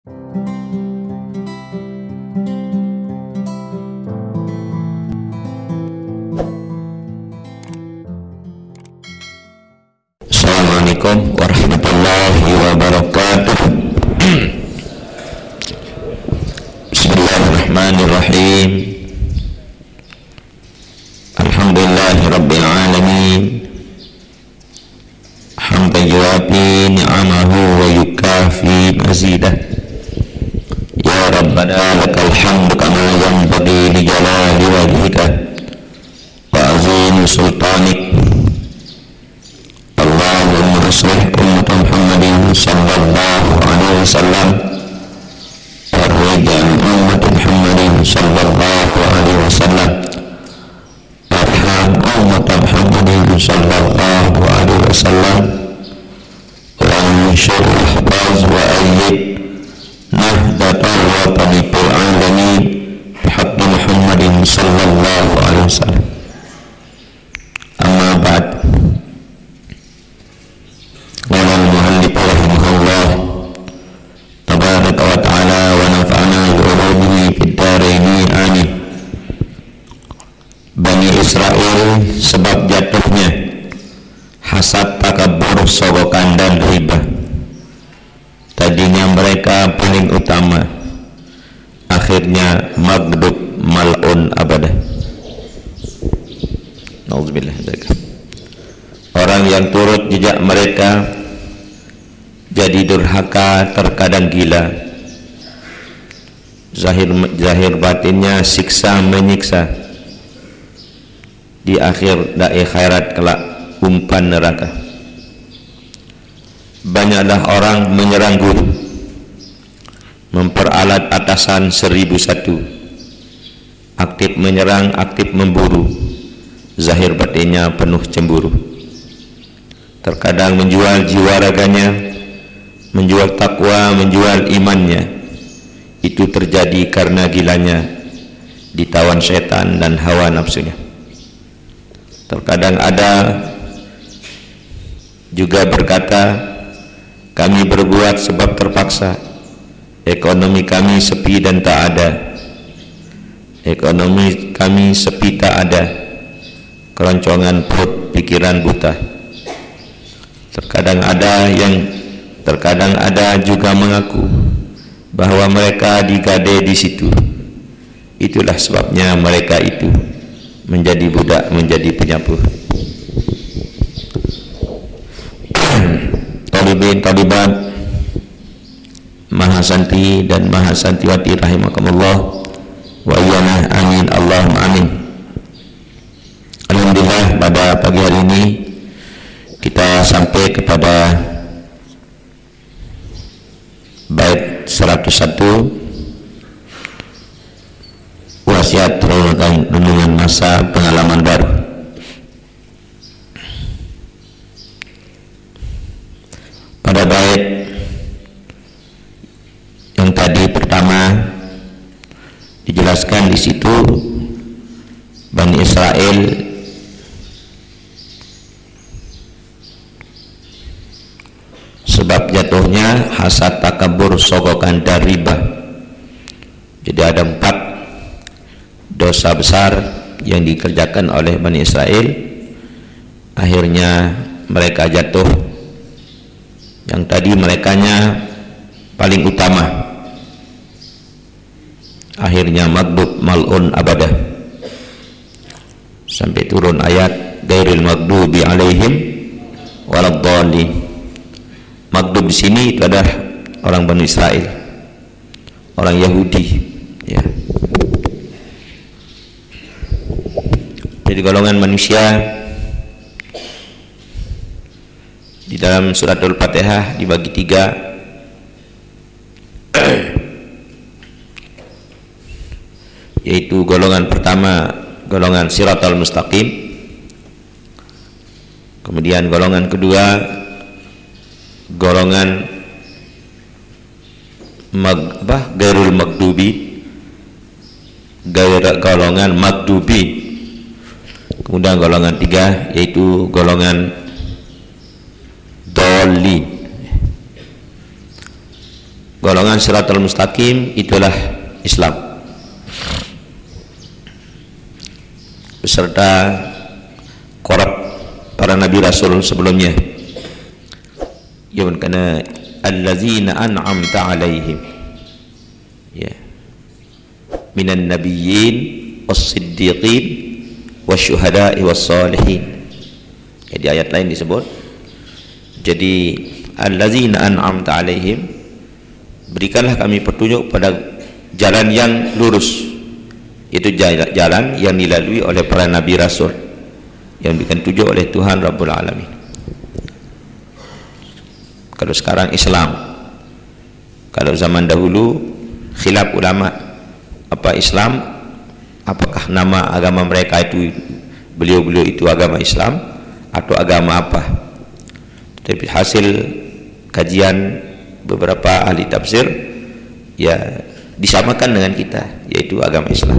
Assalamualaikum warahmatullahi wabarakatuh. Bismillahirrahmanirrahim. Alhamdulillahi rabbil alamin. Hamdan yuwafi ni'amahu wa yukafi mazidah. Ya Rabbana lakal hamdu kama yanbaghi li jalali wajhika wa azimi sultanik. Allahumma aslih ummat Muhammadin sallallahu alaihi wasallam warham ummat Muhammadin sallallahu alaihi wasallam warham ummat Muhammadin sallallahu alaihi wasallam wa anshur ahbaz wa ayyid nahdatal watani fil alamin bihaqqi Muhammadin sallallahu alaihi wasallam. Amma ba'd. Qala al-mu'allif rahimahullah tabaraka wa ta'ala wa nafa'ana bi ulumihi fid dharain amin. Bani Israel sebab jatuhnya hasad, takabur, sogokan dan riba. Tadinya mereka paling utama, akhirnya maghdub mal'un abadah. Nauzubillah. Orang yang turut jejak mereka jadi durhaka, terkadang gila. Zahir batinnya siksa menyiksa. Di akhir dai khairat kelak umpan neraka. Banyaklah orang menyerang guru, memperalat atasan 1001. Aktif menyerang, aktif memburu. Zahir batinnya penuh cemburu. Terkadang menjual jiwa raganya, menjual takwa, menjual imannya. Itu terjadi karena gilanya ditawan setan dan hawa nafsunya. Terkadang ada juga berkata, kami berbuat sebab terpaksa, ekonomi kami sepi dan tak ada. Ekonomi kami sepi tak ada, keroncongan perut, pikiran buta. Terkadang ada juga mengaku bahwa mereka digade di situ. Itulah sebabnya mereka itu menjadi budak, menjadi penyapu. Talibin, talibat, Mahasanti dan Mahasantiwati rahimakumullah wa iyana amin Allahumma amin. Alhamdulillah, pada pagi hari ini kita sampai kepada bait 101, wasiat renungan masa pengalaman baru. Pada bait yang tadi pertama dijelaskan di situ Bani Israel sebab jatuhnya hasad, takabur, sogokan dan riba. Jadi ada 4 dosa besar yang dikerjakan oleh Bani Israel. Akhirnya mereka jatuh. Yang tadi merekanya paling utama, akhirnya maghdub mal'un abadah, sampai turun ayat ghairil maghdubi alaihim waladdallin. Maghdub di sini itu adalah orang Bani Israel, orang Yahudi, ya. Jadi golongan manusia di dalam surat Al-Fatihah dibagi 3, yaitu golongan pertama golongan Siratal Mustaqim, kemudian golongan kedua golongan gairul maghdubi, golongan maghdubi, kemudian golongan 3 yaitu golongan dhalin. golongan siratal mustaqim itulah Islam beserta korab para nabi rasul sebelumnya. Yang kana allazina an'amta alaihim, ya, minan nabiyyin was-siddiqin wasyuhada'i was-salihin. Ya, di ayat lain disebut. Jadi allazina an'amta alaihim, berikanlah kami petunjuk pada jalan yang lurus, itu jalan yang dilalui oleh para nabi rasul yang diberikan petunjuk oleh Tuhan Rabbul Alamin. Kalau sekarang Islam, kalau zaman dahulu khilaf ulama, apa Islam, apakah nama agama mereka itu, beliau-beliau itu agama Islam atau agama apa. Tapi hasil kajian beberapa ahli tafsir, ya disamakan dengan kita, yaitu agama Islam.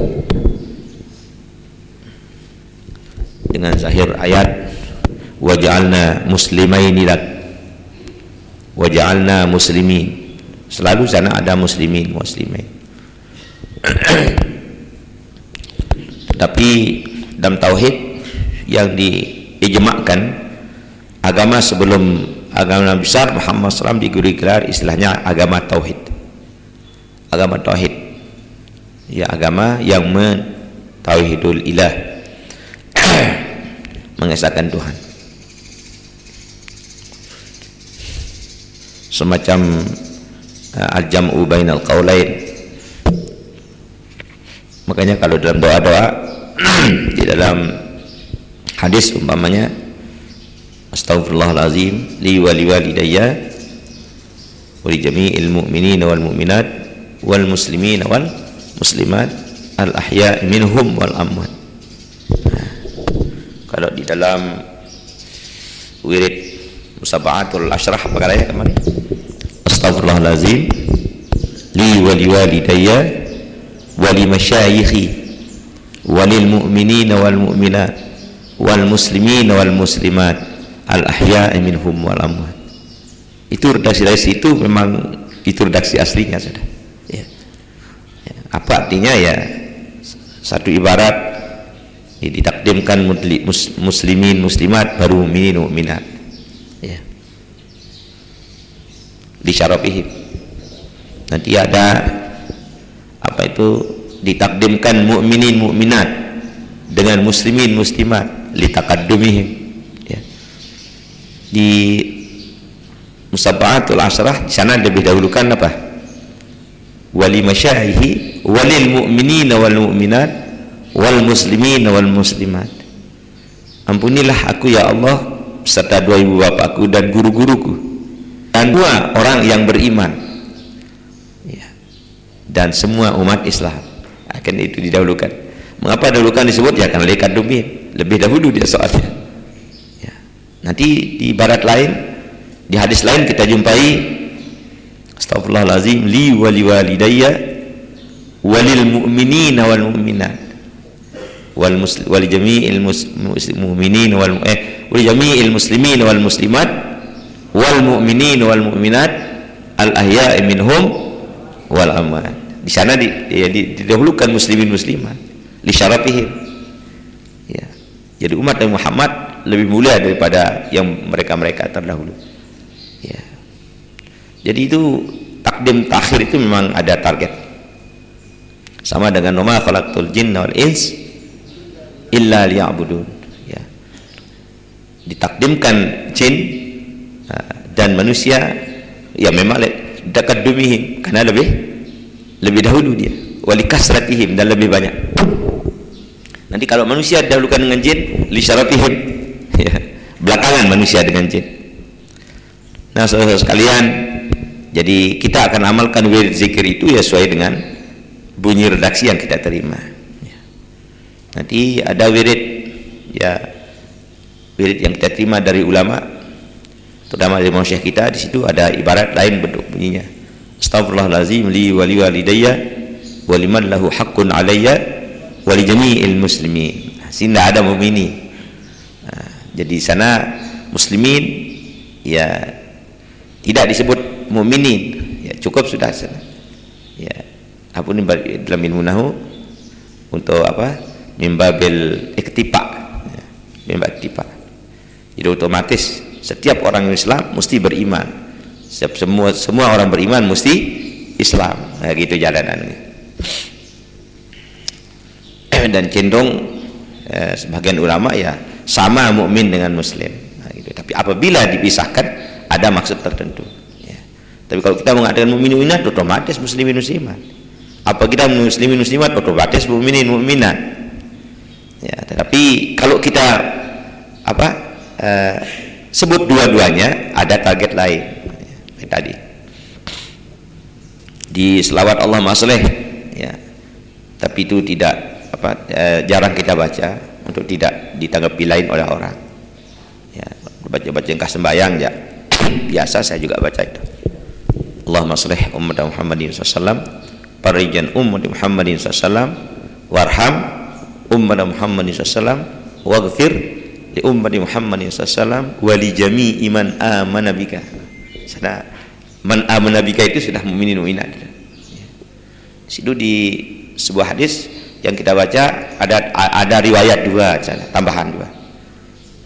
Dengan zahir ayat waj'alna muslimaini lak waj'alna muslimin, selalu sana ada muslimin muslimin. Tapi dalam tauhid yang diijma'kan, agama sebelum agama besar Muhammad SAW diberi gelar istilahnya agama tauhid. Agama tauhid, ya, agama yang mentauhidul ilah, mengesahkan Tuhan. Semacam al-jam'u bainal qaulain. Makanya kalau dalam doa-doa di dalam hadis umpamanya astaghfirullahalazim li wa liwalidayya wa li jami'il mu'minina wal mu'minat wal muslimina wal muslimat al ahya'i minhum wal amwat. Kalau di dalam wirid musaba'atul asyrah apa katanya kemarin? Astaghfirullahalazim li wa liwalidayya wa li masyayikhi wa lil mu'minina wal mu'minat wal muslimina wal muslimat al ahya'i minhum wal amwat. Itu redaksi dari situ, memang itu redaksi aslinya sudah. Ya. Ya. Apa artinya? Ya, satu ibarat, ya, ditakdimkan muslimin muslimat baru mu'minin mu'minat, ya, disyarafihim. Nanti ada apa itu, ditakdimkan mu'minin mu'minat dengan muslimin muslimat litaqaddumihim, ya. Di musaba'atul asrah di sana lebih dahulukan apa? Wali masyaihi walil mu'minina wal mu'minat wal muslimina wal muslimat. Ampunilah aku ya Allah beserta dua ibu bapakku dan guru-guruku dan dua orang yang beriman, ya, dan semua umat Islam. Akan itu didahulukan. Mengapa dahulukan disebut? Ya karena lekadumin, lebih dahulu dia soalnya, ya. Nanti di ibarat lain, di hadis lain kita jumpai astaghfirullahalazim li wa liwalidayya walil mu'minina wal mu'minat wal jami'il mu'minin wal jami'il muslimin wal muslimat wal mu'minin wal mu'minat al ahya'i minhum wal amwat. Di sana didahulukan muslimin muslimat li syarafihim, ya. Jadi umat Nabi Muhammad lebih mulia daripada yang mereka terdahulu, ya. Jadi itu takdim takhir itu memang ada target. Sama dengan wa ma khalaqtul jinna wal ins illa liya'budun, ya. Ditakdimkan jin dan manusia, ya memang taqaddumihim karena lebih dahulu dia, wali kasratihim, dan lebih banyak. Nanti kalau manusia dahulukan dengan jin li syarafihim, ya, belakangan manusia dengan jin. Nah, saudara sekalian, jadi kita akan amalkan wirid zikir itu ya sesuai dengan bunyi redaksi yang kita terima, ya. Nanti ada wirid, ya, wirid yang kita terima dari ulama, terutama dari masyayikh kita. Di situ ada ibarat lain bentuk bunyinya. Astaghfirullahalazim li wa liwalidayya wa liman lahu haqqun alayya wa li jami'il muslimin. Sini ada mu'minin. Nah, jadi sana muslimin, ya, tidak disebut mu'minin, ya, cukup sudah. Ya, apa ini dalam ilmu nahwu untuk apa? Mimbabil iktifa. Ya, mimbabil iktifa. Jadi otomatis setiap orang Islam mesti beriman. Semua orang beriman mesti Islam. Nah, gitu jalanannya. Dan cenderung sebagian ulama ya sama mukmin dengan muslim. Nah, gitu. Tapi apabila dipisahkan ada maksud tertentu. Ya. Tapi kalau kita mengatakan mukmin mukminat otomatis muslimin muslimat. Apa kita muslimin muslimat otomatis mukminin mukminat. Ya, tetapi kalau kita apa sebut dua-duanya ada target lain. Ya, tadi di selawat Allah masleh ya. Tapi itu tidak apa jarang kita baca untuk tidak ditanggapi lain oleh orang. Ya, baca-baca engkau sembahyang ya. Biasa saya juga baca itu. Allahumma shalli ummat Muhammadin sallallahu farijan ummat Muhammadin sallallahu warham ummat Muhammadin sallallahu waghfir li ummati Muhammadin sallallahu wa li jami'i man amana bika. Sudah man amana bika itu sudah mukminin mukminat. Situ di sebuah hadis yang kita baca ada riwayat dua, tambahan dua.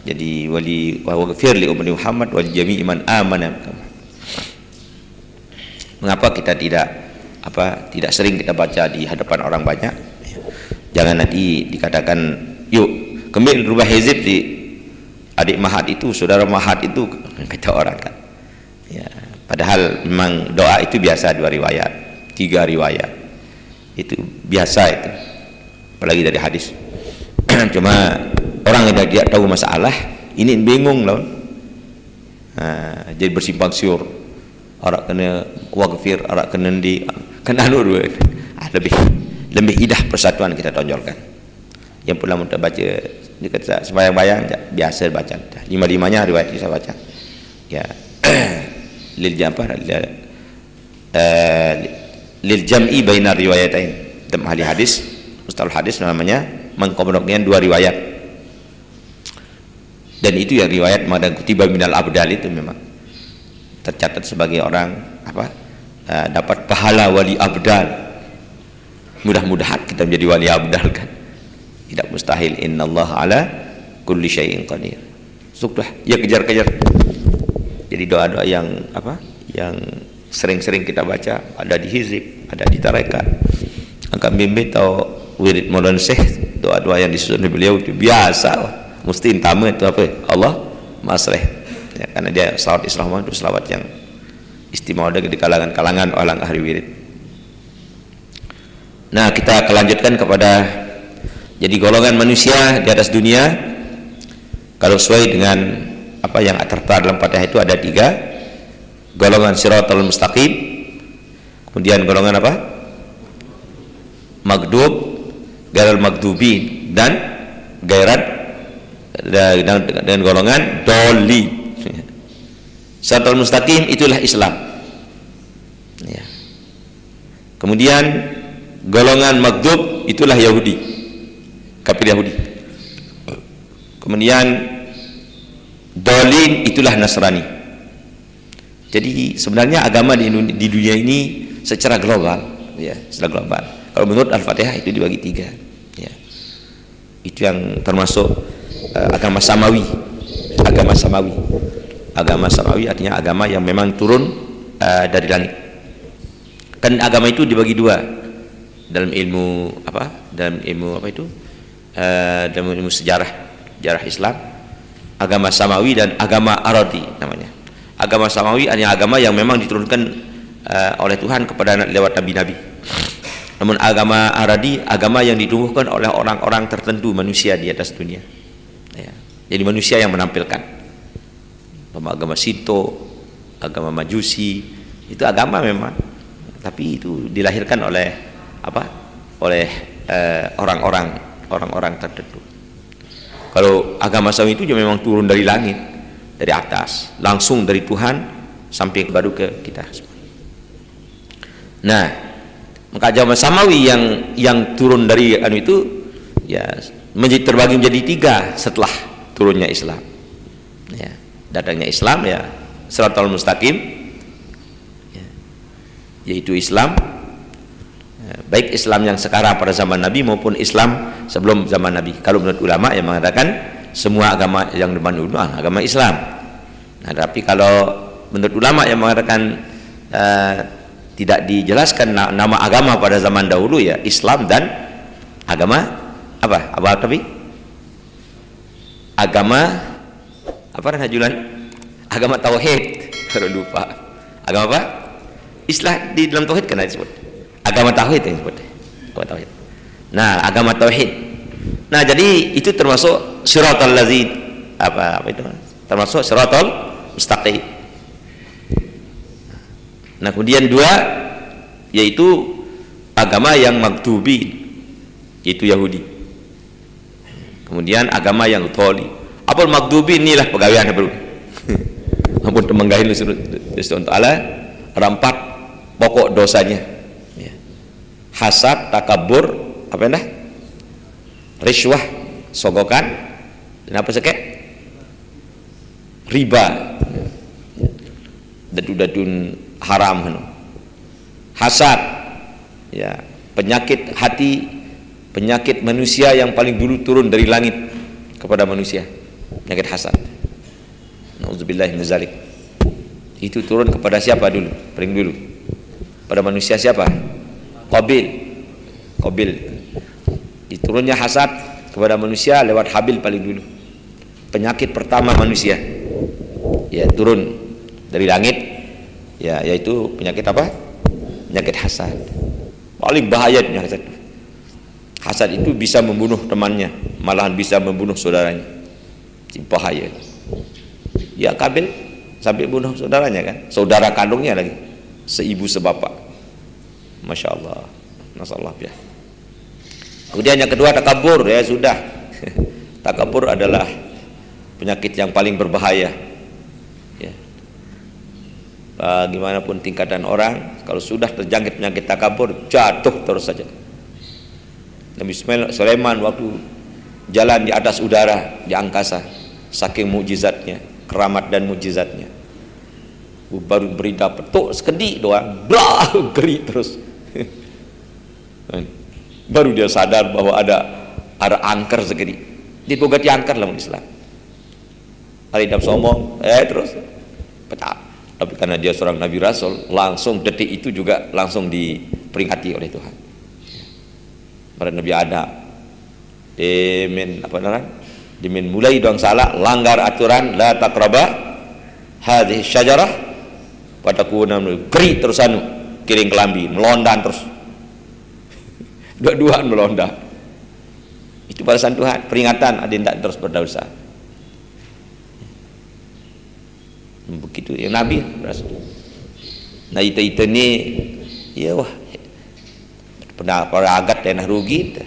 Jadi wali wa waghfir li ummati Muhammad wa li jami'i man amana bika. Mengapa kita tidak sering kita baca di hadapan orang banyak? Jangan nanti dikatakan yuk kembali rubah hizib di adik mahat itu, saudara mahat itu, kata orang kan. Ya, padahal memang doa itu biasa 2 riwayat, 3 riwayat. Itu biasa itu. Apalagi dari hadis. Cuma orang yang tidak tahu masalah, ini bingung loh. Nah, jadi bersimpang siur. Orang kena waghfir, orang kena di kan lebih indah persatuan kita tonjolkan. Yang pula untuk baca dekat sembahyang-bayang biasa baca 5-5-nya riwayat kita baca ya. lil jam'i bainar riwayatain dalam ahli hadis mustalah hadis namanya mengkomodoknya 2 riwayat, dan itu yang riwayat madang kutiba minal abdal itu memang tercatat sebagai orang apa dapat pahala wali abdal. Mudah-mudahan kita menjadi wali abdal kan. Tidak mustahil, innallaha ala kulli syai'in qadir. Sudah ya kejar-kejar. Jadi doa-doa yang apa? Yang sering-sering kita baca ada di hizib, ada di tarekat. Angkat bimbing atau wirid Maulana Syekh, doa-doa yang disusun oleh beliau itu biasa. Mesti utama itu apa? Allah masleh. Ya, karena dia selawat Islam itu selawat yang istimewa di kalangan orang ahli wirid. Nah, kita kelanjutkan kepada jadi golongan manusia di atas dunia kalau sesuai dengan apa yang tertera dalam Fatihah itu ada 3 golongan siratal mustaqim, kemudian golongan apa? Maghdub, ghairil maghdubin dan dan golongan dhalin. Siratal mustaqim itulah Islam. Ya. Kemudian golongan maghdub itulah Yahudi, kafir Yahudi. Kemudian dolin itulah Nasrani. Jadi sebenarnya agama di dunia ini secara global, ya, secara global. Kalau menurut Al-Fatihah itu dibagi 3, ya. Itu yang termasuk agama samawi. Agama samawi. Agama samawi artinya agama yang memang turun dari langit. Kan agama itu dibagi 2 dalam ilmu apa? Dalam ilmu apa itu? Dalam ilmu sejarah Islam, agama samawi dan agama aradi namanya. Agama samawi adalah agama yang memang diturunkan oleh Tuhan kepada lewat nabi-nabi. Namun agama aradi agama yang ditumbuhkan oleh orang-orang tertentu manusia di atas dunia. Ya. Jadi manusia yang menampilkan. Agama Sinto, agama Majusi, itu agama memang, tapi itu dilahirkan oleh apa? Oleh orang-orang tertentu. Kalau agama Samawi itu juga memang turun dari langit, dari atas, langsung dari Tuhan sampai baru ke kita. Nah, maka agama Samawi yang turun dari itu ya terbagi menjadi 3 setelah turunnya Islam. Ya, datangnya Islam ya Shiratal Mustaqim. Ya. yaitu Islam, baik Islam yang sekarang pada zaman Nabi maupun Islam sebelum zaman Nabi. Kalau menurut ulama yang mengatakan semua agama yang depan dulu agama Islam. Nah, tapi kalau menurut ulama yang mengatakan tidak dijelaskan nama agama pada zaman dahulu, ya Islam dan agama apa tapi agama apa Julan? Agama tauhid. Kalau lupa agama apa? Islah di dalam tauhid kan disebut agama tauhid yang disebut agama tauhid. Nah, agama tauhid. Nah, jadi itu termasuk siratal lazid apa itu? Termasuk siratal mustaqim. Nah, kemudian dua yaitu agama yang maktubi, yaitu Yahudi. Kemudian agama yang dhali. Apa maktubi inilah pegawaian baru. Ampun temenggahin Rasulullah Ta'ala ada 4 pokok dosanya, ya. Hasad, takabur, apa dah? Riswah, sogokan, dan apa sekek? Riba, dadun haram. Hasad, ya, penyakit hati, penyakit manusia yang paling dulu turun dari langit kepada manusia, penyakit hasad. Nauzubillah min zalik. Itu turun kepada siapa dulu? Paling dulu pada manusia siapa? Qabil. Diturunnya hasad kepada manusia lewat Habil paling dulu. Penyakit pertama manusia, ya, turun dari langit, ya, yaitu penyakit apa? Penyakit hasad. Paling bahaya penyakit hasad. Hasad itu bisa membunuh temannya, malahan bisa membunuh saudaranya. Bahaya. Ya, Qabil sampai bunuh saudaranya kan, saudara kandungnya lagi, seibu sebapak. Masya Allah, nasallah ya. Kemudian yang kedua takabur, ya sudah. Takabur adalah penyakit yang paling berbahaya, ya. Bagaimanapun tingkatan orang, kalau sudah terjangkit penyakit takabur, jatuh terus saja. Nabi Sulaiman waktu jalan di atas udara, di angkasa, saking mukjizatnya, keramat dan mukjizatnya, baru berita petuk sekedik doang, blah, geri terus. Baru dia sadar bahwa ada angker sekedik. Dia bogati angker lah Islam. Hari dap sombong, terus pecah. Tapi karena dia seorang Nabi Rasul, langsung detik itu juga langsung diperingati oleh Tuhan. Pada Nabi Adam, dimin mulai doang salah, langgar aturan, la taqraba hadhihi syajarah, patakuna geri terus kiring kelambi, melondan terus. Dua-duaan melonda. Itu balasan Tuhan, peringatan ada tidak terus berdosa. Begitu yang Nabi Rasul. Nah, itu ni ya wah. Pernah para agat dan rugi.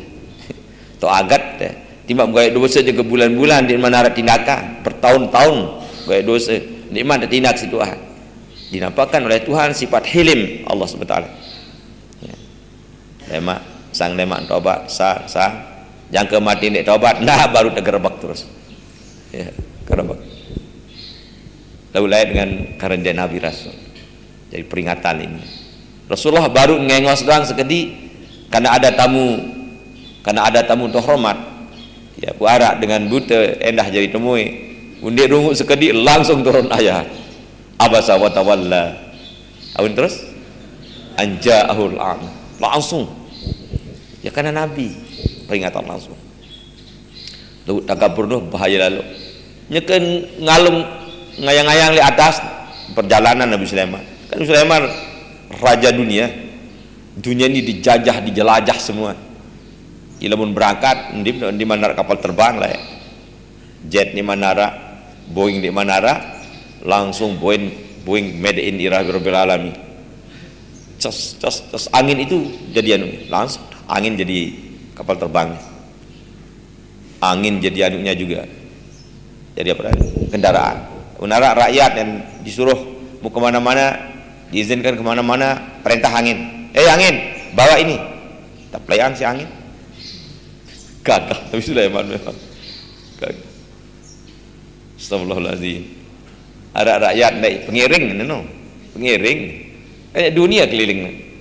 To agat timbang gaya dosa juga bulan-bulan di mana tindakan bertahun-tahun gaya dosa di mana tindak si Tuhan. Dinampakkan oleh Tuhan sifat hilim Allah Subhanahu wa taala. Ya. Lemak sang lemak tobat sang jangka mati nek tobat nah baru tergerebek terus, ya, gerebek laulai dengan karena Nabi Rasul. Jadi peringatan ini Rasulullah baru ngengos doang sekedik karena ada tamu terhormat, ya, buara dengan buta endah jadi temui undi rungu sekedik langsung turun ayat abasa wa tawalla awin terus anja'ahul am langsung. Ya karena Nabi peringatan langsung. Lalu takabur tuh bahaya lalu. Nyekan ngalum ngayang-ngayang di atas perjalanan Nabi Sulaiman. Kan Sulaiman raja dunia. Dunia ini dijajah, dijelajah semua. Ilamun berangkat di mana kapal terbang lah ya. Jet di Manara, Boeing di Manara, langsung Boeing made in Rabbil Alamin. Cos angin itu jadi langsung angin jadi kapal terbang, angin jadi anunya juga jadi apa kendaraan. Menara rakyat yang disuruh mau kemana-mana, diizinkan kemana-mana, perintah angin, angin bawa ini, tak pelayan si angin gagah. Tapi Sulaiman memang gagah. Astagfirullahaladzim. Ada rakyat naik pengiring, pengiring Dunia keliling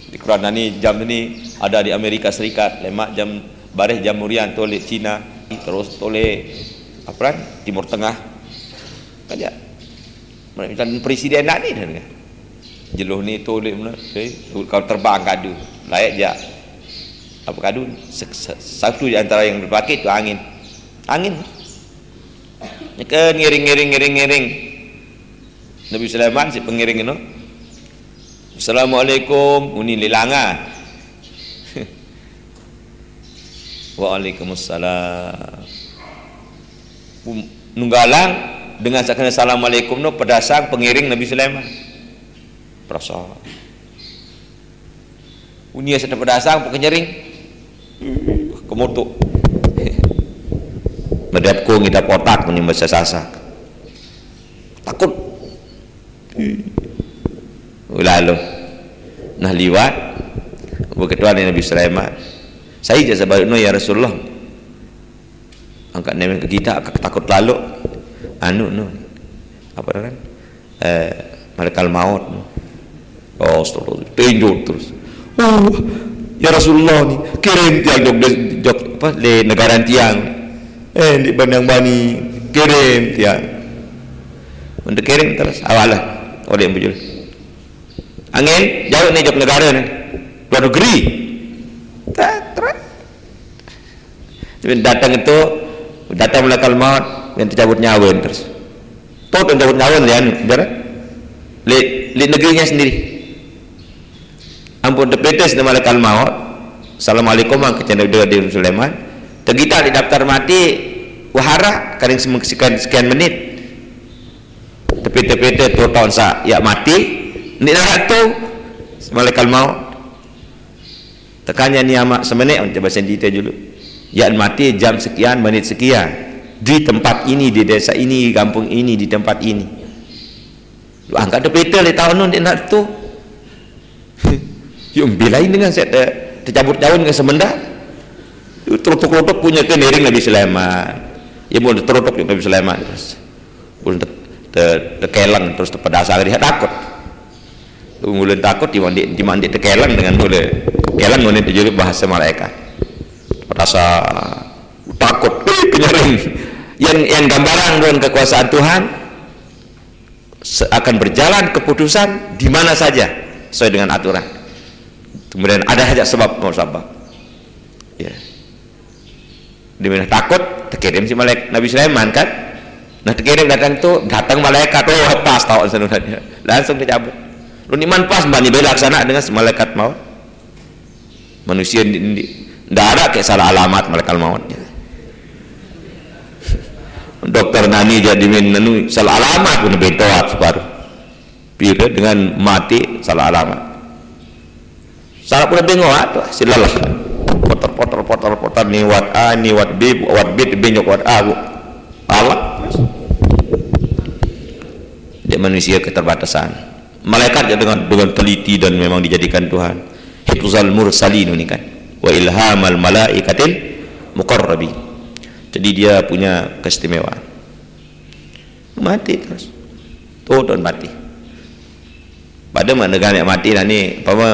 di kerana ni jam ni ada di Amerika Serikat, lemak jam baris jam murian toleh Cina, terus toleh apa Timur Tengah aja macam presiden nak ni kan jeluh ni toleh mana kau terbang kadu layak je apa kadu satu di antara yang berpakai tu angin ke ngiring Nabi Sulaiman si pengiring itu Assalamualaikum uni lilangan Waalaikumsalam nunggalang dengan sakana Assalamualaikum no pedasang pengiring Nabi Sulaiman perasa uni sedang pedasang pekenyering kemotok medapku ngidap otak uni bahasa sasak takut lalu nah liwat berketua dengan Nabi Sulaiman saya je sebaliknya ya Rasulullah angkat nama ke kita takut lalu apa kan malaikat maut oh astagfirullah tinjau terus ya Rasulullah ni kirim tiang jog apa le negara tiang di Bandang Bani kirim tiang untuk kirim terus awalah oleh yang bujul angin jauh ni jog negara ni luar negeri terus datang malaikat maut yang tercabut nyawa terus tot yang tercabut nyawa li negerinya sendiri ampun depetes nama malaikat maut Assalamualaikum ke Nabi Sulaiman tergita di daftar mati wahara kadang sekian menit tepete tu tahun sa ya mati ni nak tu malaikat maut tekannya ni amak semenit on coba sendiri dulu ya mati jam sekian menit sekian di tempat ini di desa ini di kampung ini di tempat ini lu angkat tepete di tahun nun dia nak tu yung bilain dengan saya tercabut daun dengan semenda terutuk-terutuk punya keniring Nabi Sulaiman ya boleh terutuk Nabi Sulaiman terus boleh terkelang terus terpedasang dia takut mulai takut dimandi terkelang dengan mulai kelang mulai terjadi bahasa malaikat rasa takut penyaring yang gambaran dengan kekuasaan Tuhan akan berjalan keputusan di mana saja sesuai dengan aturan kemudian ada saja sebab ya dimana takut terkirim si malaikat Nabi Sulaiman kan nah terkirim datang malaikat pas tahu sebenarnya langsung dicabut lu niman pas bani belaksana dengan malaikat maut manusia tidak ada kayak salah alamat malaikat mautnya dokter nani jadi menenu salah alamat pun betoat separuh bila dengan mati salah alamat salah pun bengok silalah potor ni wat A ni wat B benyok wat A alat dia manusia keterbatasan malaikat dengan teliti dan memang dijadikan Tuhan hifzal mursalin ini kan wa ilhamal malaikatil muqarrabin jadi dia punya keistimewaan mati terus dan mati pada negara yang mati lah ni apa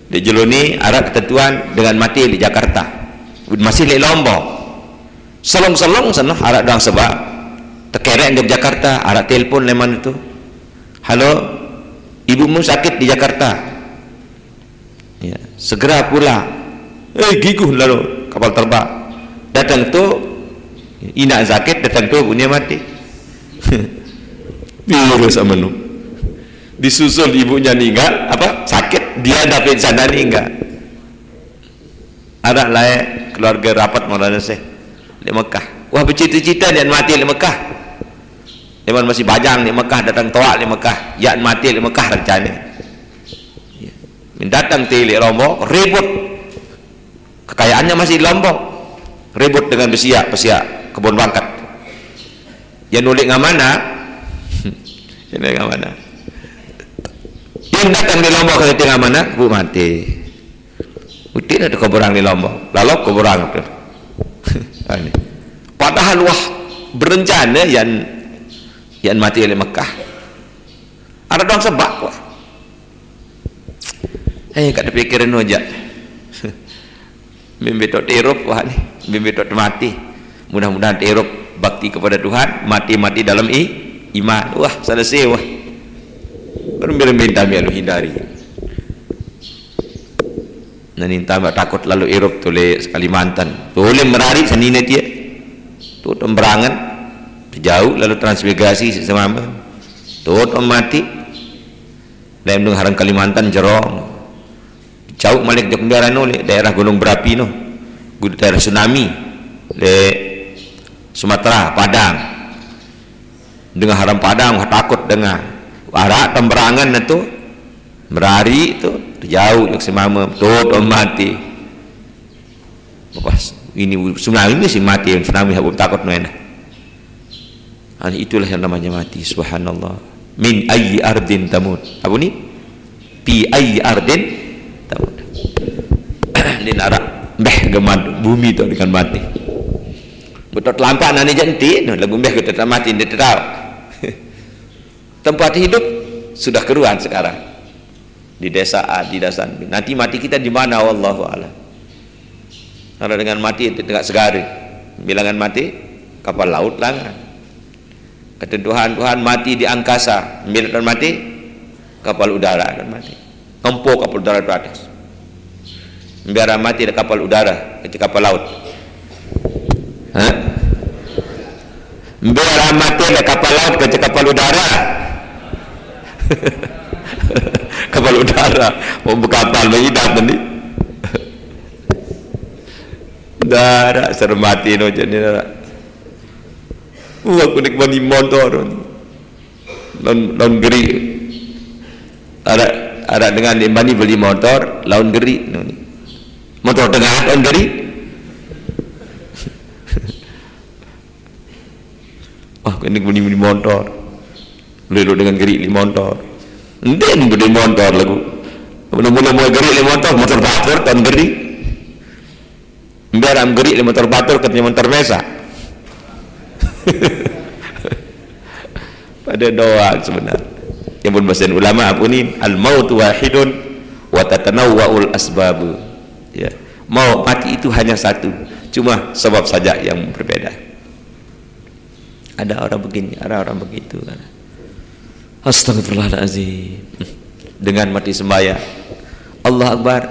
di Jeloni ada ketentuan dengan mati di Jakarta masih di Lombok selong-selong sana ada dang sebab terkerek di Jakarta ada telepon leman itu halo ibumu sakit di Jakarta ya, segera pulang giguh lalu kapal terbang datang tu inak sakit datang tu punya mati virus amanu disusul ibunya meninggal apa sakit dia dapat sana meninggal ada lain keluarga rapat Maulana Syekh di Mekah wah bercita-cita dia mati di Mekah dia masih bajang di Mekah datang toak di Mekah ya mati di Mekah rencana datang di Lombok ribut kekayaannya masih di Lombok ribut dengan pesiak kebun bangkat yang nulik ngamana yang datang di Lombok ke tengah mana bu mati utin ada kuburan di Lombok lalu kuburan padahal wah berencana yang mati di Mekah ada dong sebab wah kat pikiran aja. Mimpi tok terop wah ni, mimpi tok mati. Mudah-mudahan terop bakti kepada Tuhan, mati dalam iman. Wah, selesai wah. Minta lu hindari. Nanti tambah takut lalu Eropa toleh Kalimantan. Boleh merari senina dia. Tu temberangan jauh lalu transmigrasi semama. Tu mati. Dalam haram Kalimantan Jerong. Jauh malik jauh kendaraan oleh daerah gunung berapi no. Daerah tsunami le Sumatera, Padang. Dengan haram Padang takut dengar. Arak temberangan itu merari itu jauh yang semama tu mati. Lepas ini tsunami ini sih mati, yang tsunami aku takut mana. Itulah yang namanya mati. Subhanallah. Min ayyi ardin tamut. Apa ni? Pi ayyi ardin tamut. Din arak beh gemad bumi tu dengan mati. Betul lampak nani janti, lagu beh kita tak mati dia tahu. Tempat hidup sudah keruan sekarang di desa A, di desa B. Nanti mati kita di mana? Wallahu a'lam. Kalau dengan mati itu tengah segari, bilangan mati kapal laut langan. Kata Tuhan mati di angkasa, bilangan mati kapal udara akan mati. Empuk kapal udara di atas. Biar mati di kapal udara, itu kapal laut. Biar mati di kapal laut, ke kapal udara. Kapal udara mau berkapal menghidap nanti darah serem mati no jadi darah aku nikmati motor laun geri ada dengan dimani beli motor laun geri no, motor tengah laun geri wah aku nikmati beli motor lalu dengan geri li motor nden beli motor lagu mula-mula mau geri li motor batur tahun geri biar am geri li motor batur katanya motor mesa pada doa sebenarnya yang pun bahasa ulama apa ni al maut wahidun wa tatanawwa'ul asbab ya mau mati itu hanya satu cuma sebab saja yang berbeda ada orang begini ada orang begitu kan. Astagfirullahaladzim. Dengan mati sembahyang Allah Akbar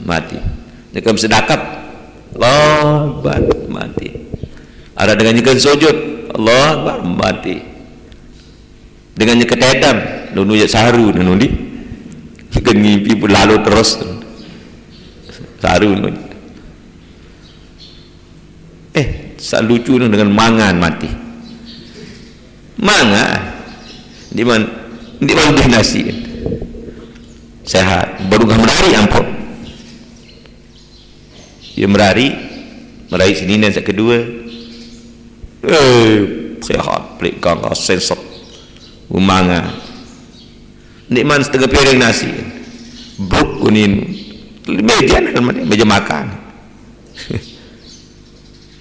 mati. Dengan sedekap Allah Akbar mati. Ada dengan nyekan sujud Allah Akbar mati. Dengan nyekan tedam nunu ya saharu nunu di nyekan ngimpi pun lalu terus saharu nunu sak lucu dengan mangan mati mangan di mana dinasti sehat baru merari ampun dia merari sini dan kedua sehat pelik kangka sensor umanga di mana setengah piring nasi bruk kuning meja makan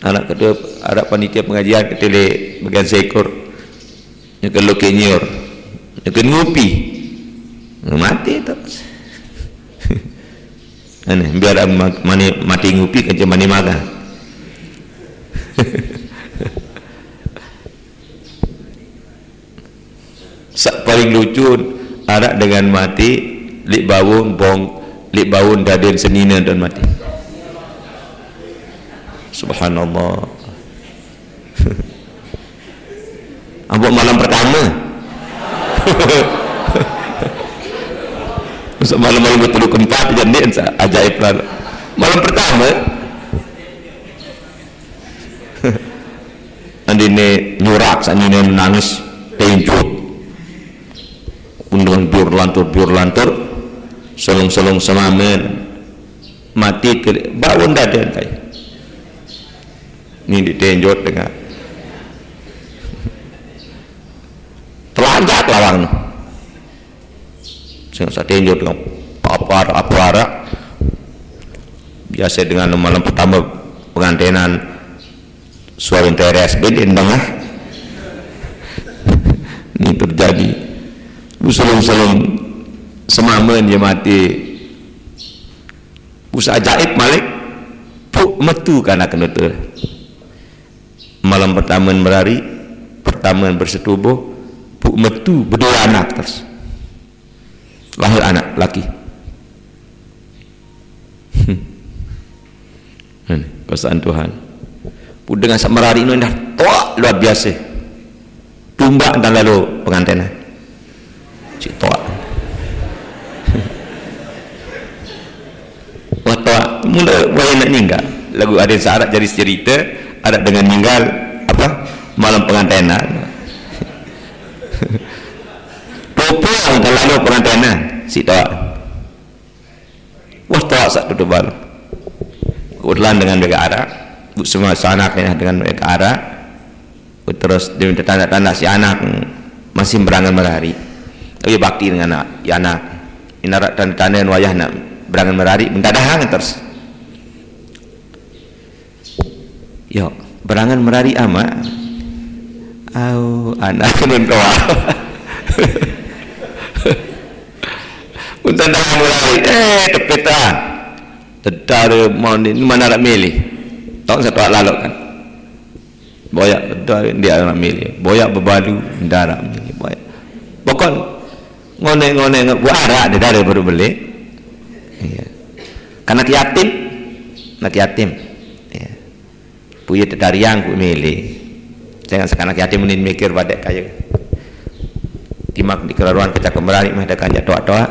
anak kedua ada panitia pengajian ketele bagian seekor yang kalau kenyor yang ngopi mati terus aneh biar mati ngopi kerja mani makan sak paling lucu ada dengan mati lik bawun daden senina dan mati subhanallah ambok malam pertama malam betul keempat jadi ajaib lah malam pertama andi ne nyurak sani ne menangis pencut undangan biur lantur selong semamen mati bawun daden kayak ini ditenjot dengan telanjak lawang saya tenjot dengan apa biasa dengan malam pertama pengantinan suara teres bedin tengah ini terjadi selong semamen dia mati usaha ajaib malik puk metu kana kena tu malam pertama berhari pertama bersetubuh puk metu berdua anak terus lahir anak laki. Kesaan Tuhan puk dengan samarari ini dah toak luar biasa tumbak dan lalu pengantin cik toak wah toak mula boleh nak meninggal lagu ada syarat jadi cerita ada dengan meninggal apa malam pengantinan pulang dan lalu pengantinan si toak wah toak sak tutup balu kebetulan dengan mereka Arab semua anaknya dengan mereka Arab terus dia minta tanda-tanda si anak masih berangan merari tapi bakti dengan anak inarat tanda-tanda wayah nak berangan merari mendadahang terus yo berangan merari ama anak nun tua untuk berangan merari tepetan tedar mana nak milih tak satu lalu kan boyak dia nak milih boyak berbalu darah milih boyak pokok ngone buat arah dia dari baru beli ya. Karena yatim nak yatim ya. Punya tedariang ku milih jangan sekanak yatim ini mikir pada kaya timak di kelaruan kecak kembali mah ada kanya doa-doa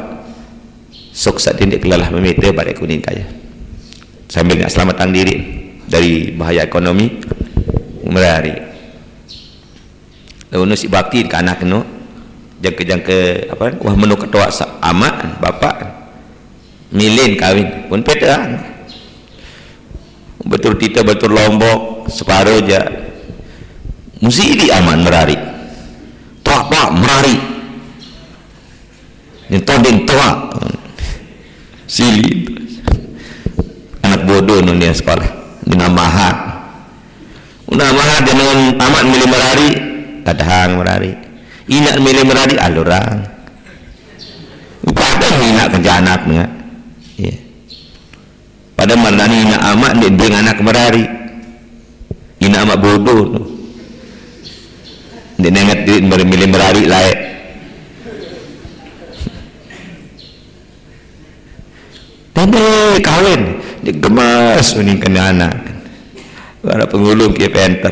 sukses dindik kelalah memite pada kuning kaya sambil nak selamatkan diri dari bahaya ekonomi merari lalu si bakti ke anak no jangka apa wah menu ketua amat bapak milin kawin pun peda betul kita betul lombok separuh aja mesti di aman merari tua pak merari nyentodin tua sili anak bodoh dunia sekolah dengan mahal dengan amat milih merari kadang merari inak milih merari alurang kadang inak kerja anaknya ya. Pada mana inak amat dia anak merari inak amat bodoh dia ingat dia milih merari lain dan dia kawin dia gemas uning kena anak ada pengulung ke penter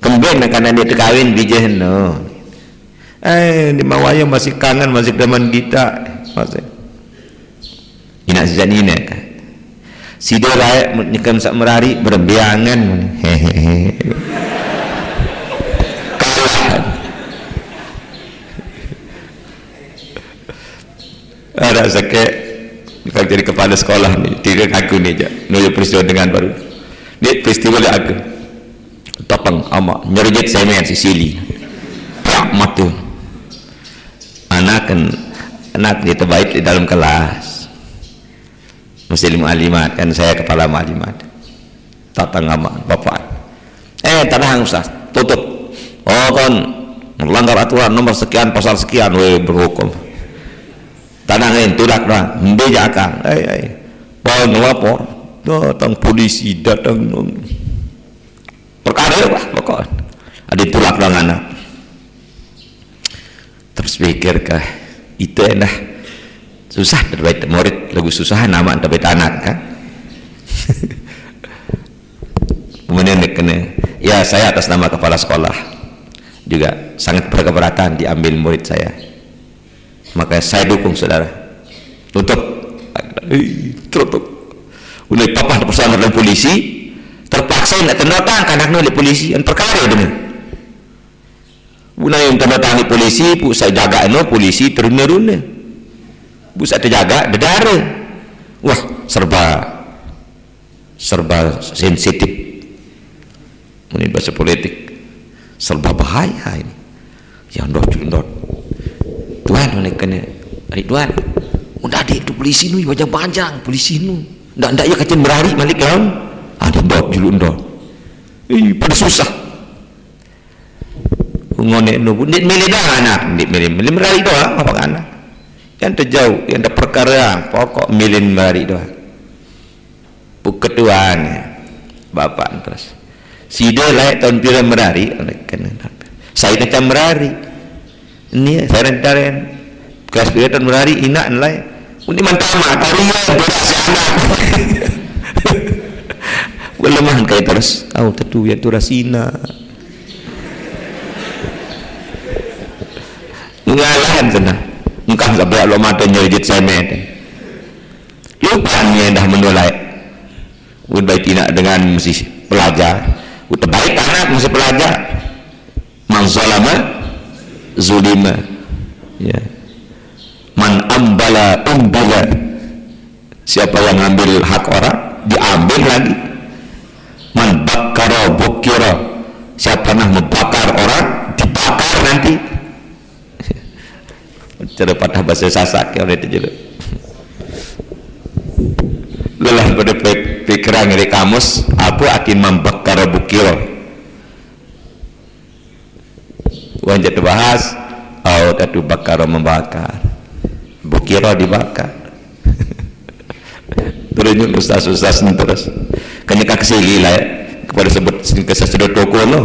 kembali karena dia terkawin bijah no di mawaya masih kangen masih teman kita masih inak sejak ini kan si dia rakyat menyekam sak merari berbiangan hehehe ada sakit kalau jadi kepala sekolah ni tiga aku ni je nujur peristiwa dengan baru ni peristiwa dia aku topeng amak nyerjit semen si sili pak matu anak dia terbaik di dalam kelas muslim alimat kan saya kepala alimat tatang amak bapak tanah ustaz tutup kan melanggar aturan nomor sekian pasal sekian berhukum tanangin tulak dah membejak akang pol ngelapor datang polisi datang perkara lah pokok ada tulak dah anak terus pikirkah itu enak susah terbaik murid lagu susah nama terbaik anak kan kemudian kena ya saya atas nama kepala sekolah juga sangat berkeberatan diambil murid saya maka saya dukung saudara tutup oleh papa bersama dengan polisi terpaksa nak tanda tangan oleh polisi yang perkara dengan guna yang tanda tangan polisi pu saya jaga polisi teruna-runa bu saya terjaga dedara wah serba sensitif ini bahasa politik serba bahaya ini yang dot Tuan kena Ridwan udah ada itu polisi nu panjang polisi nu ndak ya kacen berari malik lawan ada dot julun dot pada susah ngone nu milih dah anak milih berari doang apa anak yang terjauh, yang ada perkara pokok milin mari doa ketuaan bapak terus sida layak tahun pira merari saya macam merari ini saya rentaren kelas pira tahun merari inak layak ini mantama tarian berasa anak belemahan kayak terus tentu ya tu rasina ngalahan sana engkau tak berak lo mata nyerjit semen lupa ni dah menolak udah tidak dengan mesti pelajar udah baik anak mesti pelajar man zalama zulima ya man ambala umbala siapa yang ambil hak orang diambil lagi man bakara bukira siapa pernah membakar orang dibakar nanti cara patah bahasa Sasak yang itu juga lelah pada pikiran dari kamus apa akin membakar bukiro wanjat bahas tadu bakar membakar bukiro dibakar terus ustaz-ustaz terus kenyaka kesili lah ya kepada sebut kesesudut toko lo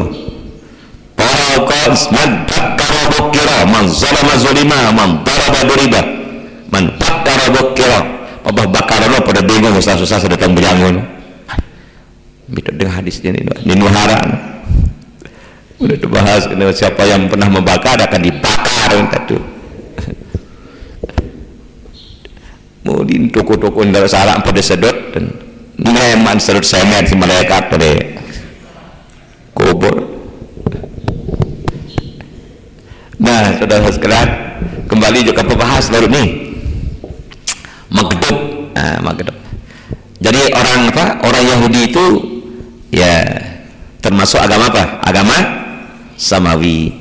pokok man bakar bukiro man zalama zulima man daraba duriba man bakar bukiro apa bakar lo pada bingung ustaz-ustaz datang berjangun itu dengan hadis ini nuhara udah dibahas siapa yang pernah membakar akan dibakar itu mau di toko-toko yang salah pada sedot dan memang sedot semen si malaikat pada kubur. Nah saudara sekalian kembali juga membahas baru nih magdub. Magdub jadi orang orang Yahudi itu ya termasuk agama apa? Agama Samawi.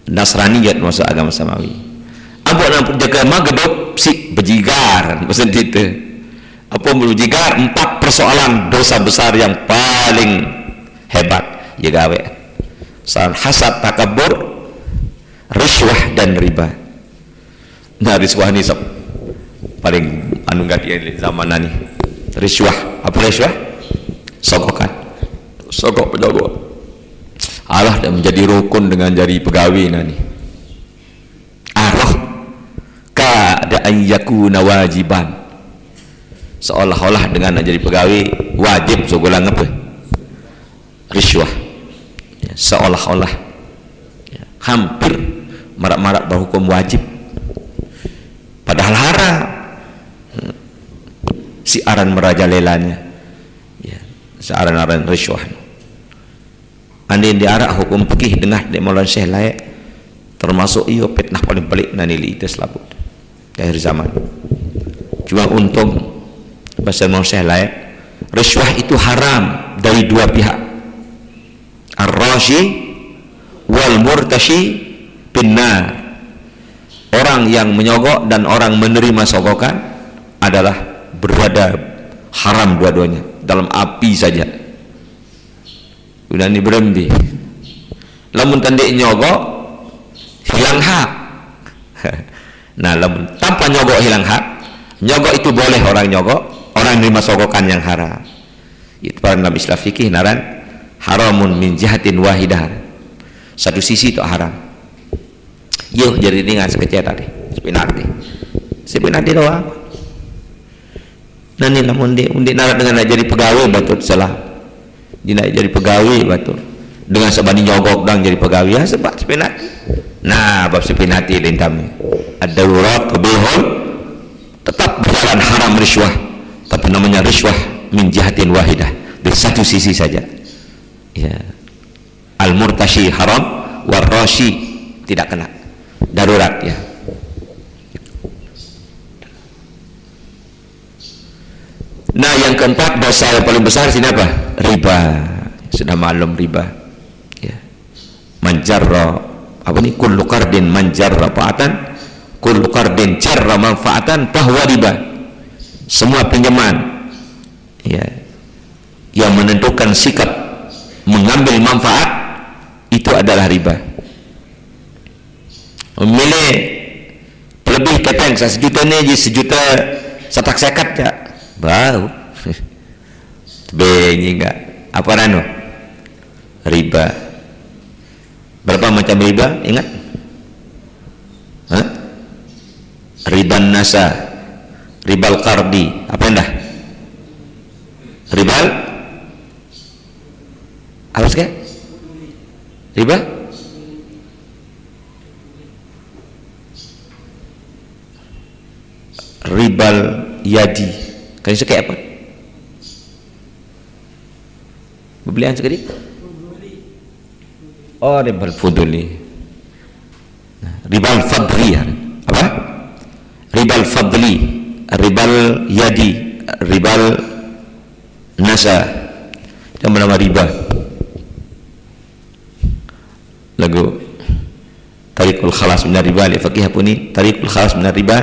Nasrani juga termasuk agama Samawi. Apa nak jaga magdub si bejigar maksud itu apa berjigar 4 persoalan dosa besar yang paling hebat ya gawe soal hasad, takabur, riswah dan riba. Nah riswah ini paling anu gati zaman ini riswah apa riswah? Sogokan sogok penyogok Allah dan menjadi rukun dengan jari pegawai nani arah keadaan yakuna wajiban seolah-olah dengan jadi pegawai wajib segulang apa riswah ya, seolah-olah ya, hampir marak-marak berhukum wajib padahal haram si aran merajalelanya ya, si aran-aran riswah andai diarak hukum fikih dengar di Maulana Syekh layak termasuk iyo fitnah paling pelik nanili itu selaput akhir zaman cuma untung bahasa Maulana Syekh layak riswah itu haram dari dua pihak ar-rashi wal murtashi binnar orang yang menyogok dan orang menerima sogokan adalah berada haram dua-duanya dalam api saja udah ini berhenti lamun tandik nyogok hilang hak nah lamun tanpa nyogok hilang hak nyogok itu boleh orang nyogok orang menerima sogokan yang haram itu para dalam istilah fikih naran haramun min jihatin wahidah satu sisi itu haram yuk jadi ringan sekecil tadi sepinati doang nanti namun undi narat dengan jadi pegawai betul salah dia jadi pegawai betul dengan sebanding nyogok dan jadi pegawai ya sebab sepinati nah bab sepinati lintami ad-darurat qabihun tetap berjalan haram riswah tapi namanya riswah min jihatin wahidah dari satu sisi saja ya al-murtashi haram war-rashi tidak kena darurat ya nah yang keempat dosa yang paling besar sini apa? Riba sudah maklum riba ya manjarra apa nih kullu qardin manjarra fa'atan kullu qardin jarra manfaatan bahwa riba semua pinjaman ya yang menentukan sikap mengambil manfaat itu adalah riba memilih lebih keteng sejuta ni je sejuta setak sekat ya bau benyi enggak apa rano riba. Berapa macam riba ingat? Hah? Riban nasa, ribal qardi, apa endah? Ribal apa sih? Riba ribal yadi kan itu kayak apa? Pembelian sekali? Oh ribal fuduli, ribal fadli apa? Ribal fadli, ribal yadi, ribal nasa, yang bernama riba. Lagu Tariqul Khalas minar riba, li faqih puni Tariqul Khalas minar riba,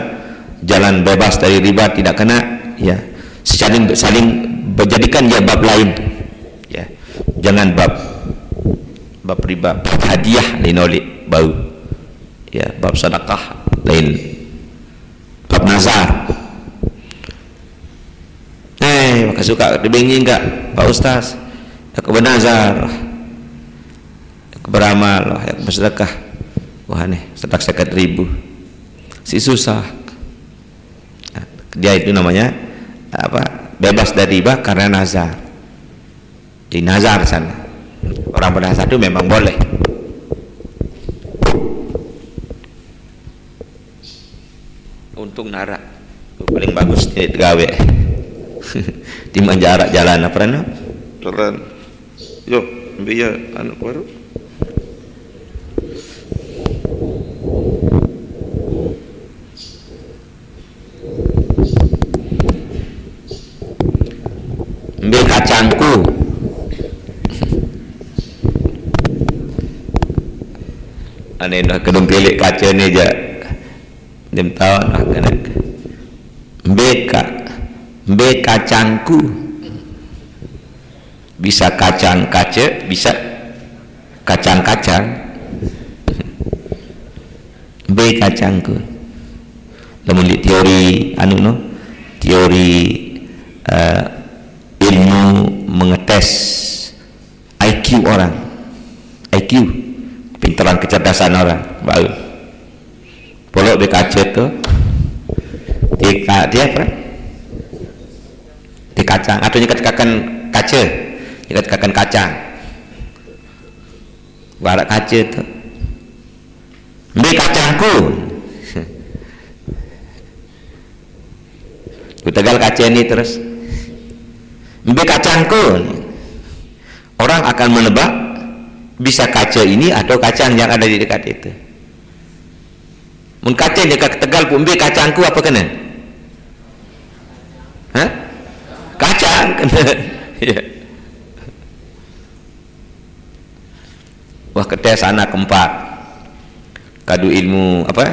jalan bebas dari riba, tidak kena ya, saling berjadikan ya bab lain ya, jangan bab riba, bab hadiah lain oleh bau ya, bab sedekah lain, bab nazar. Maka suka dibingin enggak Pak Ustaz, aku bernazar, aku beramal, aku bersedekah, wah nih sedekah 100.000 si susah. Nah, dia itu namanya apa, bebas dari riba karena nazar. Di nazar sana orang bernazar itu memang boleh. Untung narak paling bagus di gawe di jarak jalan apa rana jalan yo biar anak baru ambil kacangku aneh dah kedung pilih kaca ni je dem tahu nak kena ambil kacangku, bisa kacang kaca, bisa kacang-kacang. Ambil kacangku. Namun di teori anu no, teori ilmu mengetes IQ orang, IQ pintaran kecerdasan orang baru polok kaca tu dia apa di kacang atau dikatakan kaca, dikatakan kacang barak kaca tu ambil kacangku ku tegal kaca ni terus ambil kacangku, orang akan menebak bisa kaca ini atau kacang yang ada di dekat itu. Mun kaca dekat tegal pun ambil kacangku apa kena? Hah? Kacang kena. Ya. Wah ketes anak keempat kadu ilmu apa?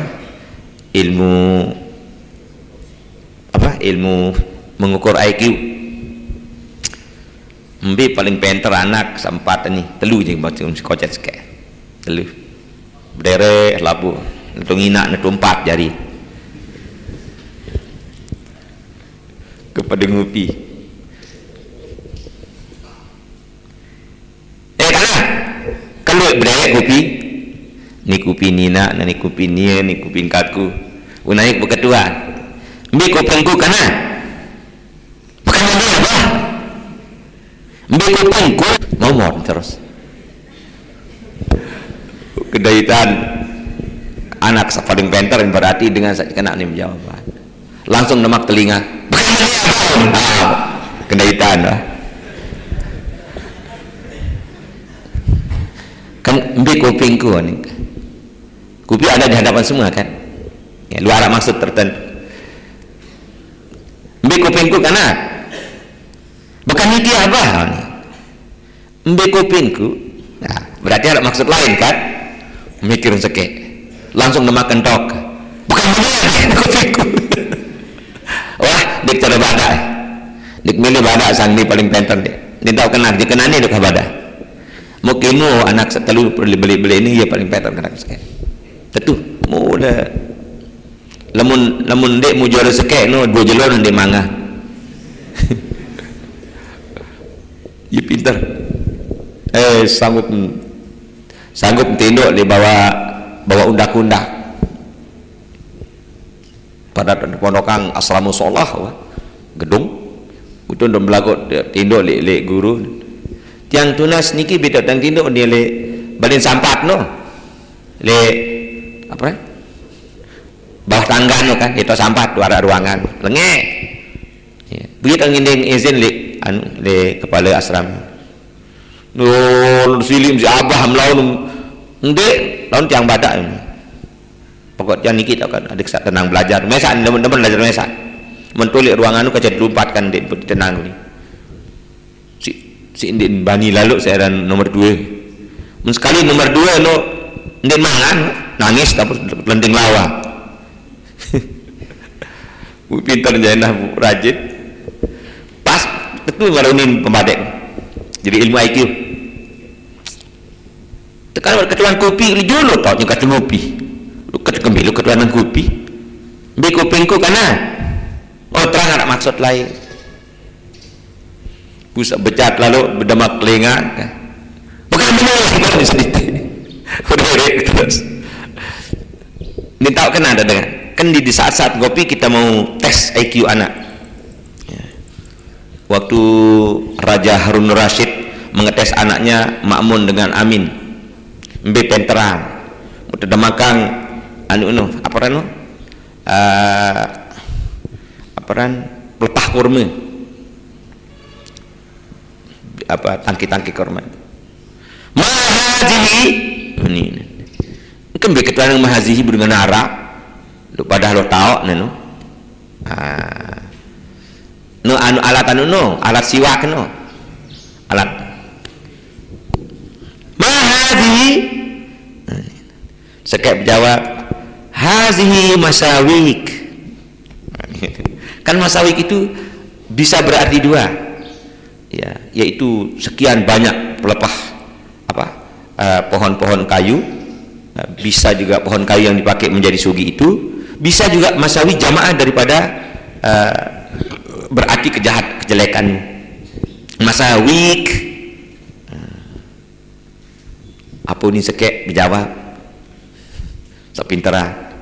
Ilmu mengukur IQ. Mbi paling pintar anak sempat ni telu je macam kocet sikit. Telu. Berdere labu. Netung inak netung 4 jari. Kepada ngupi. Kana. Kalau berdere kupi. Ni kupi nina, ni kupi nia, ni kupi katku. Unaik berketua. Mbi kupingku kana. Bukan dia apa? Mbi kupingku ngomong terus. Kedaitan anak paling pintar yang berarti dengan kena ni jawaban langsung nemak telinga kedaitan lah kan ambil kupingku ni kuping ada di hadapan semua kan ya, luar maksud tertentu ambil kupingku kana bukan ini apa ambil kupingku nah, berarti ada maksud lain kan mikir sekek langsung nemakan tok bukan dia kupingku wah dik cara badak dik milih badak sang ni paling pintar dia tahu kenal dia kenal ni duk badak mukimu anak setelu beli ini dia paling pintar kenal sekali tentu mula lamun dek mu jual sekek no 2 jelur ndek mangga. Ya pintar. Sanggup tinduk di bawa undak-undak. Pada pondokan asrama sholah gedung itu ndom belagot tinduk le guru. Tiang tunas niki beda tang tinduk dia le balin sampat no. Le apa? Bawah tangga no kan itu sampat dua ruangan lengek. Ya. Begitu nginding izin le kepala asrama. No silim si abah melaun ndek lawan tiang badak ini. Pokoknya niki tau kan adik sak tenang belajar. Mesa teman-teman belajar mesa. Mentulik ruangan nu kaca dilumpatkan ndek tenang ni. Si ndek bani lalu saya dan nomor 2. Men sekali nomor 2 no ndek mangan nangis tapi lenting lawa. Bu pintar jenah bu rajin. Pas itu ngarunin pemadek. Jadi ilmu IQ. Tekan ketuan kopi dulu tau nyukat kopi. Lu ketuanan kopi. Be kupingku kana. Oh terang ada maksud lain. Pusat becat lalu berdemak telinga. Bukan benar sedikit. Udah terus. Ini tahu kan ada dengan kan di saat-saat kopi kita mau tes IQ anak. Waktu Raja Harun Rashid mengetes anaknya Ma'mun dengan Amin. Mbe penterang. Udah makan pelepah kurma. Tangki-tangki kurma. Mahazihi ini. Kan be ketuan mahazihi dengan Arab. Lu pada lo tahu nenu. No alat alat siwak no. Alat mahazihi sekep jawab hazihi masawik. Kan masawik itu bisa berarti 2 ya, yaitu sekian banyak pelepah pohon-pohon kayu. Bisa juga pohon kayu yang dipakai menjadi sugi itu, bisa juga masawi jamaah daripada berarti kejelekan. Masawik apa ini sekek berjawab sepintera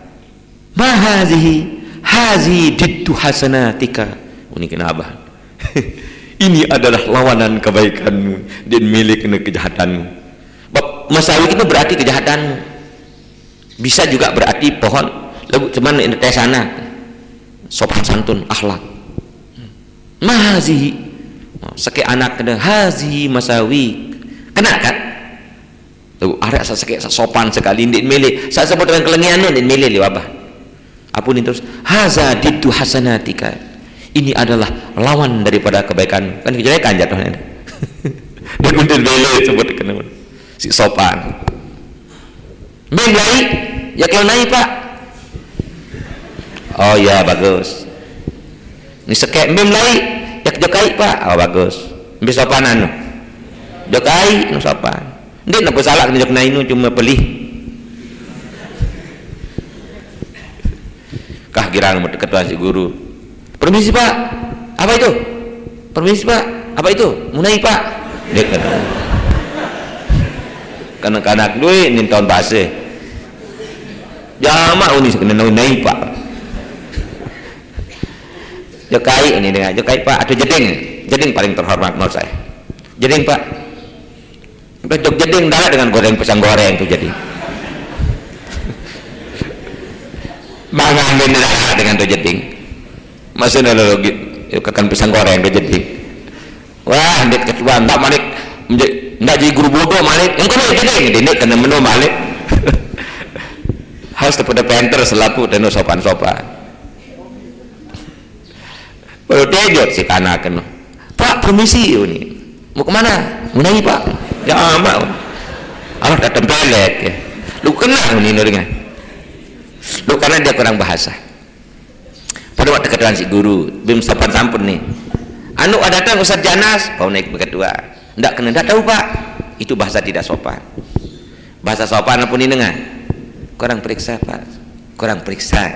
hazihi diddu hasanatika. Ini kenapa? Ini adalah lawanan kebaikanmu dan milik kejahatanmu. Masawik itu berarti kejahatanmu. Bisa juga berarti pohon. Cuman ini sana sopan santun akhlak. Mahazihi sekek anak kena hazihi masawik. Kena kan? Tuh ada sekek sopan sekali ndik milih. Saya sebut dengan kelengian ndik milih liwabah. Apun itu terus haza diddu hasanatika. Ini adalah lawan daripada kebaikan. Kan kejelekan jatuhnya. Dia kuntil milih sebut kena. Si sopan. Belai ya kalau naik Pak. Oh ya bagus. Ini sekek belai ya jokai Pak. Oh bagus. Bisa sopanan. Jokai no sopan. Dia nak salah kena jok nainu cuma pelih. Kah girang ketua si guru. Permisi Pak. Apa itu? Permisi Pak. Apa itu? Mau naik Pak. Dia kena. Kanak-kanak duit ini tahun base. Jama ini kena naik Pak. Jokai ini dengan jokai Pak atau jeding paling terhormat menurut saya. Jeding Pak. Jok jeding darah dengan goreng pisang goreng tuh jadi. Mangan darah dengan tuh jeding. Masih analogi kekan pisang goreng tuh jeding. Wah, ndet ketua tak malik ndak jadi guru bodoh malik. Engko jeding ndet kena menu malik. Harus kepada penter selaku dan sopan-sopan. Baru tejot si kanakan. Pak permisi ini. Mau kemana? Mau naik Pak. Ya amat. Allah datang pelet ya. Lu kenal ini dengan. Lu karena dia kurang bahasa. Pada waktu ketuaan si guru, bim sopan sampun nih. Anu ada datang Ustaz Janas, kau naik kedua. Ndak kena ndak tahu Pak. Itu bahasa tidak sopan. Bahasa sopan apa ini dengan? Kurang periksa Pak. Kurang periksa.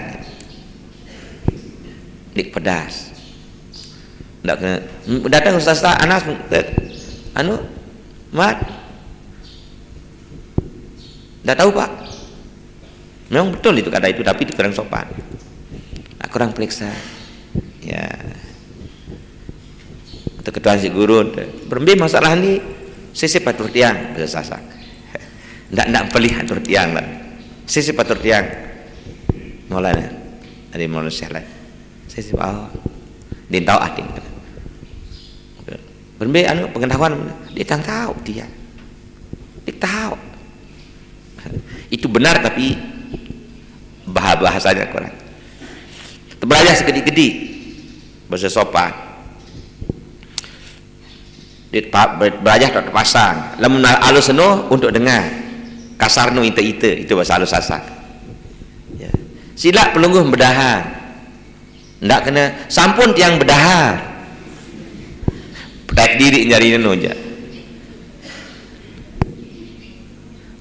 dik pedas. Ndak kena datang Ustaz Anas anu mat ndak tahu Pak. Memang betul itu kata itu, tapi itu kurang sopan. Nah, kurang periksa. Ya. Ketuaan si guru berembe masalah ni sisi patur tiang bahasa Sasak. Ndak pelih atur tiang lah. Sisi patur tiang. Maulana. Ada maulana Syekh lah. Sisi din tahu ading. Berembe anu pengetahuan dia tahu dia. Dia tahu. Itu benar tapi bahasanya kurang. Belajar segedi-gedi bahasa sopan. Belajar tak terpasang. Lamun alus seno untuk dengar. Kasar no ite-ite itu bahasa alus Sasak. Ya. Sila pelungguh berdahar. Ndak kena sampun tiang berdahar. Petak diri nyari neno aja.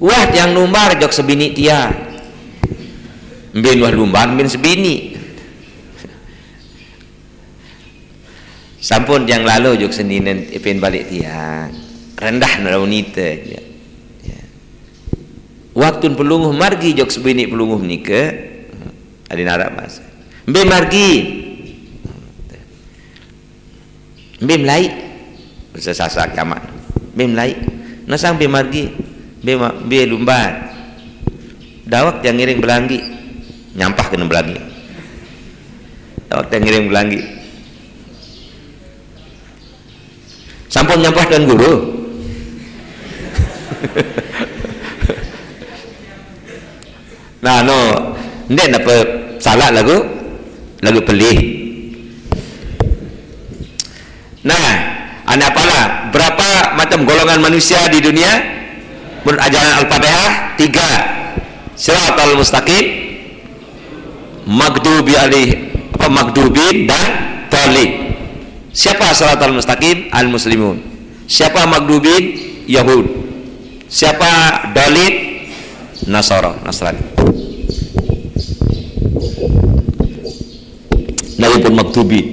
Wah tiang lumbar jok sebini tiang. Mbin wah lumbar mbin sebini. Sampun yang lalu jok seninen ipin balik tiang rendah naunite ya. Ya. Waktu pelunguh margi jok sebini pelunguh nike ada narak mas mbe margi mbe melai bahasa Sasak kiamat mbe melai nasang mbe margi mbe lumbar dawak yang ngiring belanggi nyampah kena belanggi dawak yang ngiring belanggi sampun nyampah dan guru. Nah, no, ndek apa salah lagu pelih. Nah, anda apalah berapa macam golongan manusia di dunia? Menurut ajaran Al-Fatihah 3. Shiratal mustaqim, maghdubi maghdubin dan dhalin. Siapa shiratal mustaqim? Al-muslimun. Siapa maghdubin? Yahud. Siapa dalil? Nasrani. Lain pun maghdubin.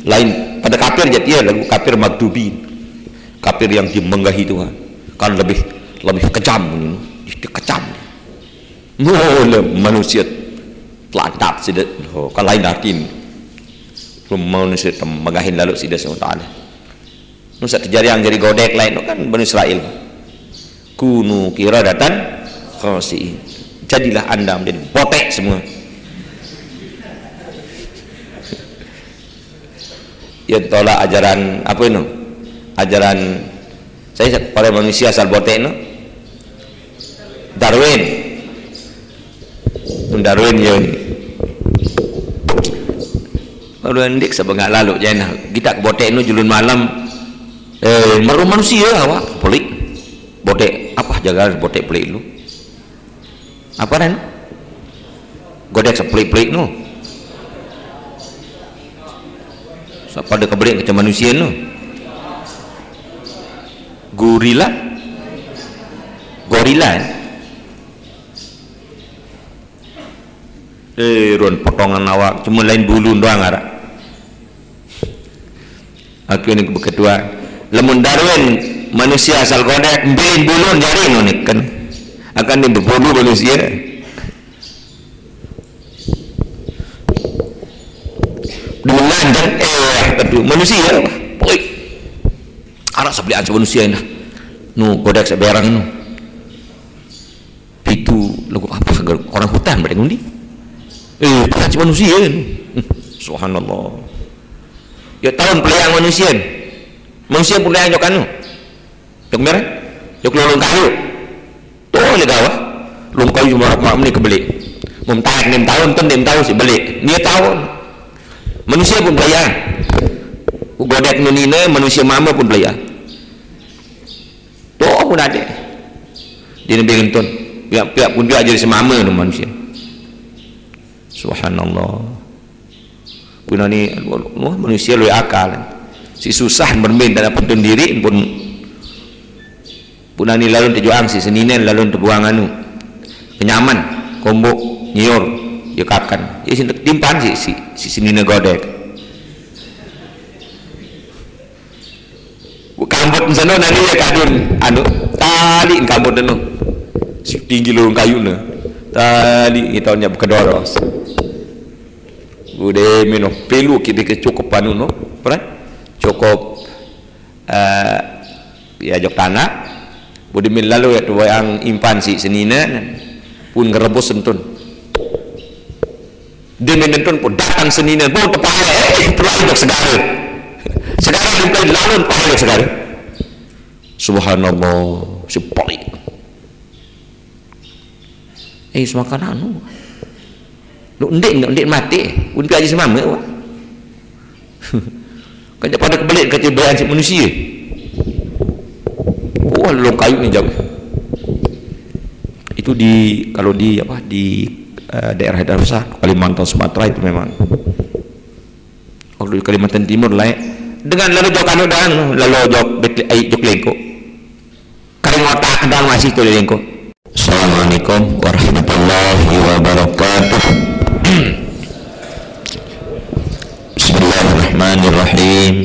Lain pada kafir jadi ya lagu kafir maghdubin. Kafir yang dimenggahi Tuhan. Kan lebih kejam ini. Dikecam. Manusia telantat sudah. Kan lain arti ini. Manusia megahin lalu sidah SWT. Nusa terjadi yang jadi godek lain kan Bani Israel. Kunu kiradatan khasi'in. Jadilah anda menjadi botek semua. Ya tolak ajaran apa itu? Ajaran saya pada manusia asal botek no. Darwin ya ini. Kalau ndik sebengak lalu jangan kita ke botek nu julun malam meru manusia awak pelik botek apa jaga botek pelik lu apa kan godek sepelik-pelik nu siapa ada kebelik ke manusia nu gorila ron potongan awak cuma lain bulu doang arah. Aku ini kedua lemun Darwin manusia asal godek mbelin bulu jari nonik kan akan berbulu manusia dengan dan kedua manusia poi anak sebelian manusia dah nu godek seberang nu itu lagu apa orang hutan mereka ngundi bukan manusia subhanallah. Ya tahun peliang manusia pun peliang jok anu jok merah jok lolong kayu tuh legawa lolong kayu cuma mak ni kebeli memtahan 6 tahun pun 6 tahun si beli dia tahun manusia pun peliang godek nunina manusia mama pun peliang tuh pun ada di negeri Gentun pihak pun dia jadi semama manusia subhanallah. Puna ni manusia lebih akal si susah bermain dan pentun diri pun puna ni lalu terjuang si seninen lalu terbuang anu penyaman kombok nyiur yakakan ya timpan si seninen godek kambut sana nari ya kadun anu tali kambut nanu tinggi lu kayu na tali kita nya kedoros udah minum pelu kita cukup panu no pernah cukup ya jok tanah udah min lalu ya tu yang impan si senina pun ngerebus sentun dia menentun pun datang senina pun tepat terlalu jok segala sekarang sampai lalu pakai sekarang subhanallah sepoi semakan anu lu ndek mati pun kaji semama wah kan pada kebelit kecebaan si manusia wah lolong kayu ni jauh itu di kalau di apa di daerah besar Kalimantan Sumatera itu memang kalau di Kalimantan Timur lah dengan lalu jok anu dan lalu jok jok lengko kalau ngotak dan masih tu lengko. Assalamualaikum warahmatullahi wabarakatuh. Bismillahirrahmanirrahim.